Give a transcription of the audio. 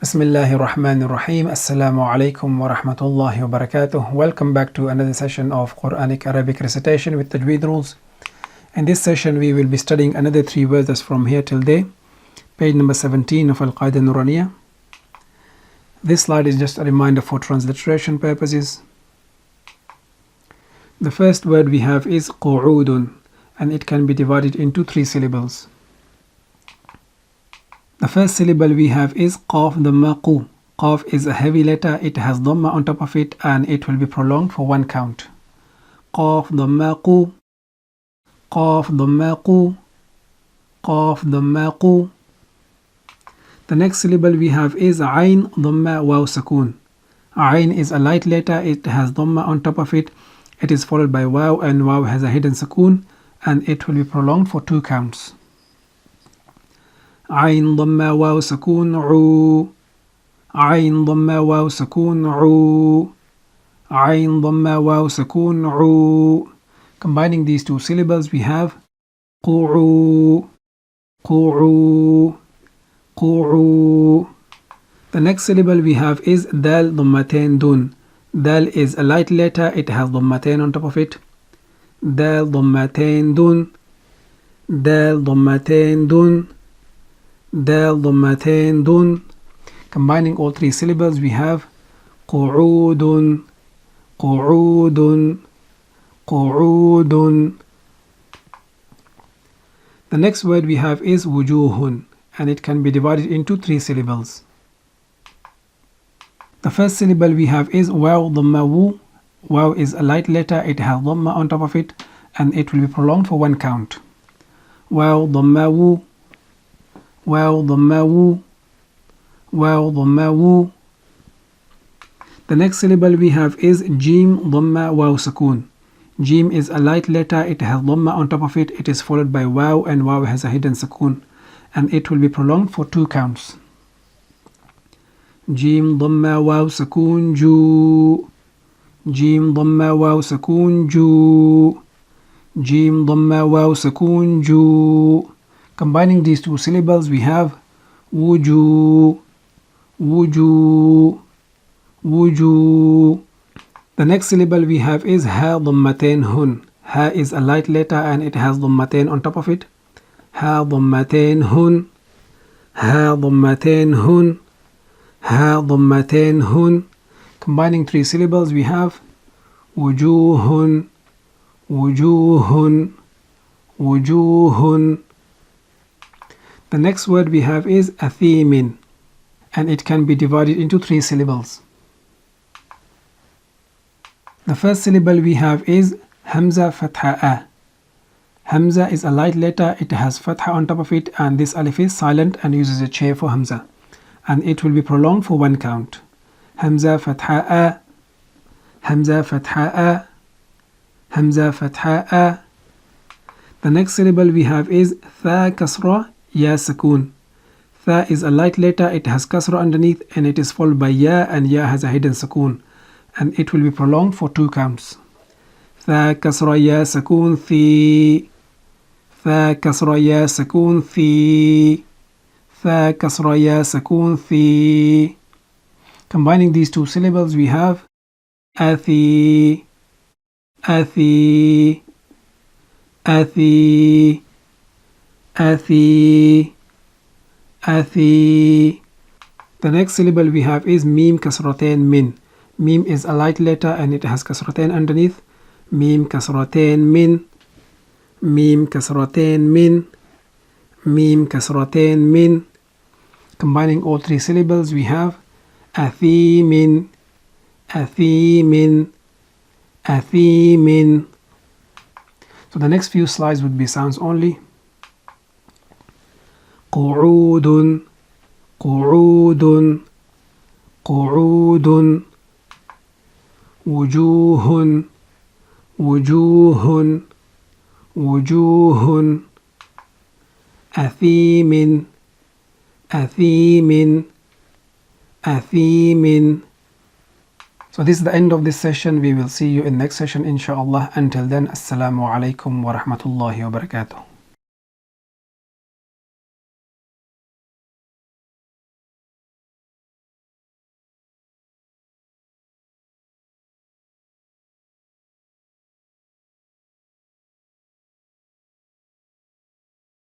Bismillahir Rahmanir Rahim. Assalamu alaikum wa rahmatullahi wa barakatuh. Welcome back to another session of Qur'anic Arabic recitation with Tajweed rules. In this session, we will be studying another 3 verses from here till there. Page number 17 of Al-Qaida Nuraniya. This slide is just a reminder for transliteration purposes. The first word we have is qu'udun, and it can be divided into 3 syllables. The first syllable we have is qaf dhamma qu. Qaf is a heavy letter, it has dhamma on top of it, and it will be prolonged for 1 count. Qaf dhamma qu, qaf dhamma qu, qaf dhamma qu. The next syllable we have is ayn dhamma waw sakoon. Ayn is a light letter, it has dhamma on top of it. It is followed by waw, and waw has a hidden sakoon, and it will be prolonged for 2 counts. عين ضم واو سكون عو عين ضم واو سكون عو عين ضم واو سكون عو. Combining these 2 syllables we have قُعُو قُعُو قُعُو. The next syllable we have is dal ضمتين دون. Dal is a light letter, it has ضمتين on top of it. dal ضمتين دون dal ضمتين دون dal dhammatain dun. Combining all 3 syllables we have qu'udun qu'udun qu'udun. The next word we have is wujuhun, and it can be divided into 3 syllables. The first syllable we have is waw dhamma wu. Waw is a light letter, it has dhamma on top of it, and it will be prolonged for 1 count. Waw dhamma wu, waw dhamma wu, waw dhamma wu. The next syllable we have is jim dhamma waw sakoon. Jim is a light letter, it has dhamma on top of it, it is followed by waw, and waw has a hidden sakoon, and it will be prolonged for 2 counts. Jim dhamma waw sakoon ju, jim dhamma waw sakoon ju, jim dhamma waw sakoon ju. Combining these 2 syllables we have wuju wuju wuju. The next syllable we have is ha dhammatain hun. Ha is a light letter, and it has dhammatain on top of it. Ha dhammatain hun, ha dhammatain hun, ha dhammatain hun. Combining 3 syllables we have wujuhun wujuhun wujuhun. The next word we have is athimin, and it can be divided into 3 syllables. The first syllable we have is hamza fatha a. Hamza is a light letter, it has fatha on top of it, and this alif is silent and uses a chair for hamza, and it will be prolonged for 1 count. Hamza fatha a, hamza fatha a, hamza fatha a. The next syllable we have is tha kasra ya sakoon. Tha is a light letter, it has kasra underneath, and it is followed by ya, and ya has a hidden sakoon, and it will be prolonged for 2 counts. Tha kasra ya sakoon thi, tha kasra ya sakoon thi, tha kasra ya sakoon thi. Combining these 2 syllables we have athi athi athi athi athi. The next syllable we have is mim kasratain min. Mim is a light letter, and it has kasratain underneath. Mim kasratain min, mim kasratain min, mim kasratain min. Combining all 3 syllables we have athimin athimin athimin. So the next few slides would be sounds only. qu'udun qu'udun qu'udun wujuhun wujuhun wujuhun athimin athimin athimin. So this is the end of this session. We will see you in next session inshallah. Until then, assalamu alaikum wa rahmatullahi wa barakatuh.